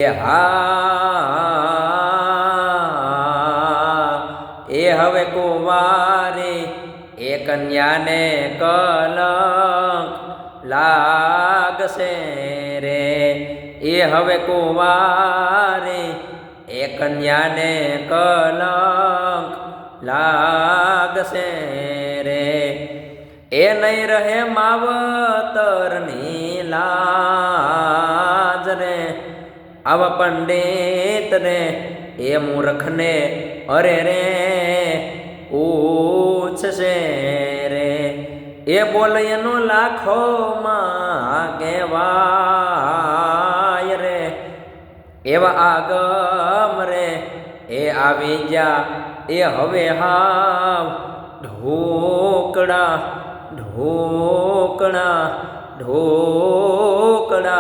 એ હવે કુંવારી એ કન્યાને કલંક લાગશે રે। એ હવે કુંવારી એ કન્યાને કલંક લાગશે રે। એ નહીં રહે માવતરની લાજ રે। આવા પંડિત રે એ મૂર્ખને અરે રે પૂછશે રે। એ બોલે એનું લાખોમાં કહેવાય રે। એવા આગમ રે એ આવી ગયા એ હવે હાવ ઢોકળા ઢોકળા ઢોકળા।